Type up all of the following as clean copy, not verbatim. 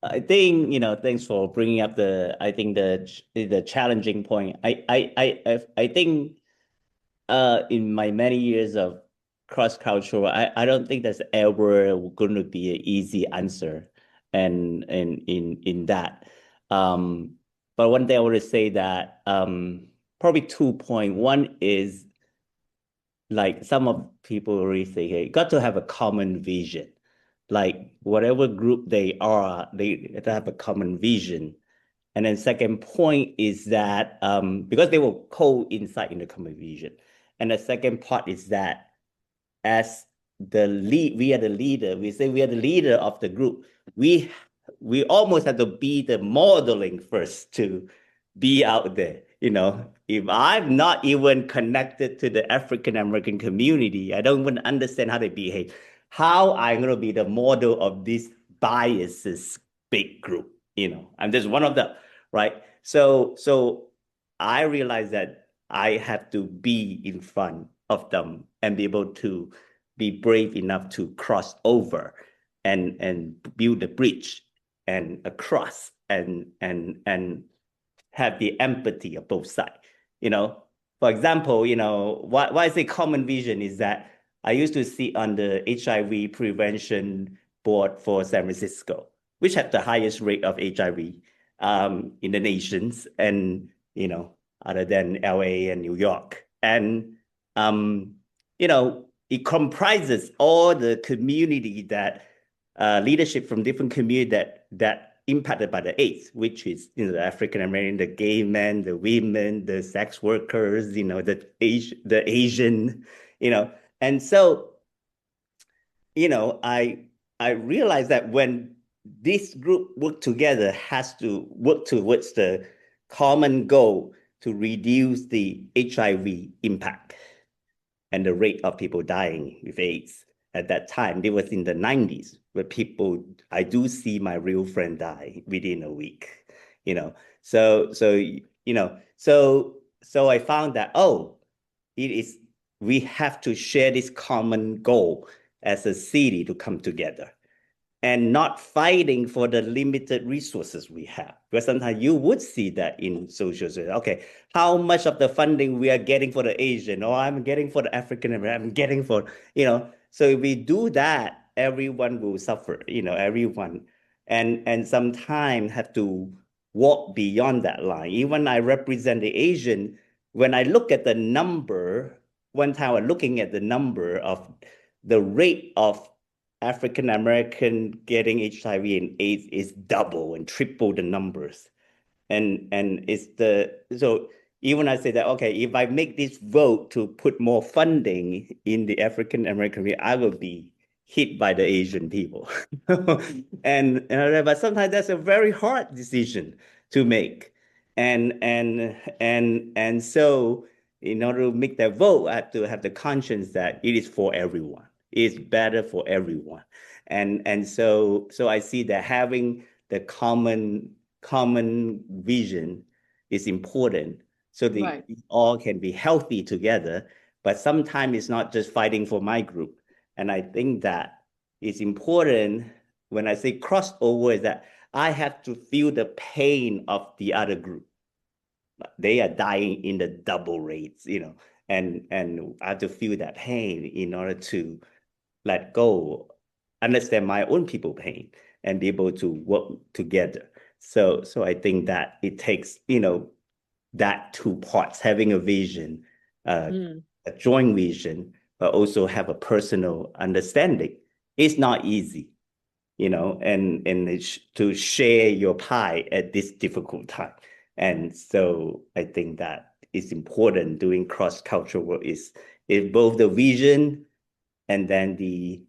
I think, thanks for bringing up I think the challenging point. I think in my many years of cross-cultural, I don't think there's ever going to be an easy answer and in that. Um, but one thing I want to say that probably 2 point. One is like some of people already say, hey, you got to have a common vision. Like whatever group they are, they have to have a common vision. And then second point is that because they will coincide in the common vision. And the second part is that as the lead, we are the leader. We say we are the leader of the group. We we almost have to be the modeling first to be out there. If I'm not even connected to the African American community, I don't even understand how they behave. How I'm gonna be the model of this biases big group. I'm just one of them, right? So I realize that I have to be in front of them and be able to be brave enough to cross over and build a bridge and across and have the empathy of both sides. You know, for example, why I say common vision is that I used to sit on the HIV prevention board for San Francisco, which had the highest rate of HIV in the nations, and other than LA and New York, and it comprises all the community that leadership from different community that impacted by the AIDS, which is the African American, the gay men, the women, the sex workers, the Asian, and so I realized that when this group work together has to work towards the common goal to reduce the HIV impact and the rate of people dying with AIDS at that time. It was in the 90s where I do see my real friend die within a week, you know. So I found that, it is, we have to share this common goal as a city to come together and not fighting for the limited resources we have. Because sometimes you would see that in social service. Okay, how much of the funding we are getting for the Asian, or I'm getting for the African American, I'm getting for, so if we do that, everyone will suffer, everyone. And sometimes have to walk beyond that line. Even I represent the Asian, when I look at the number, one time I was looking at the number of the rate of African American getting HIV and AIDS is double and triple the numbers. And it's so even I say that, okay, if I make this vote to put more funding in the African American community, I will be hit by the Asian people. But sometimes that's a very hard decision to make. And so in order to make that vote, I have to have the conscience that it is for everyone. It's better for everyone. And so I see that having the common vision is important so Right. we all can be healthy together. But sometimes it's not just fighting for my group. And I think that it's important when I say crossover is that I have to feel the pain of the other group. They are dying in the double rates, and I have to feel that pain in order to let go, understand my own people pain, and be able to work together. So I think that it takes, that two parts, having a vision, uh, Mm. a joint vision, but also have a personal understanding. It's not easy, and it's to share your pie at this difficult time. And so I think that it's important doing cross-cultural work is both the vision and then the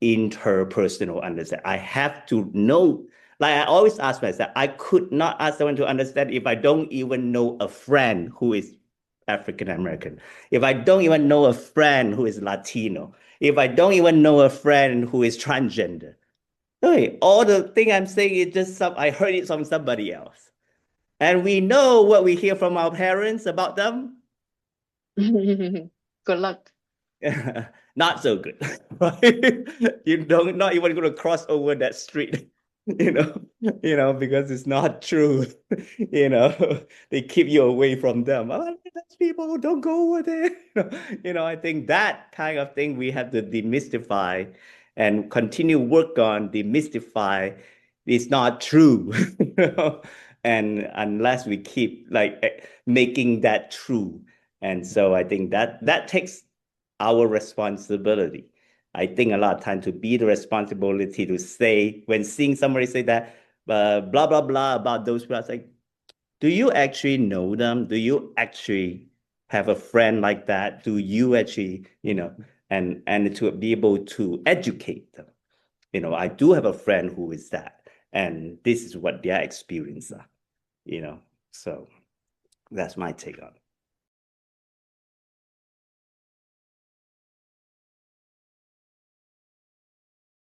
interpersonal understanding. I have to know, like I always ask myself, I could not ask someone to understand if I don't even know a friend who is African American, if I don't even know a friend who is Latino, if I don't even know a friend who is transgender. Hey, all the thing I'm saying is just I heard it from somebody else. And we know what we hear from our parents about them. Good luck. Not so good, right? You don't not even going to cross over that street. because it's not true. They keep you away from them. Oh, those people don't go over there. I think that kind of thing we have to demystify and continue work on demystify. It's not true. And unless we keep like making that true. And so I think that takes our responsibility. I think a lot of time to be the responsibility to say when seeing somebody say that blah blah blah about those people, it's like, do you actually know them? Do you actually have a friend like that? Do you actually, and to be able to educate them? I do have a friend who is that, and this is what their experience are, you know. So that's my take on it.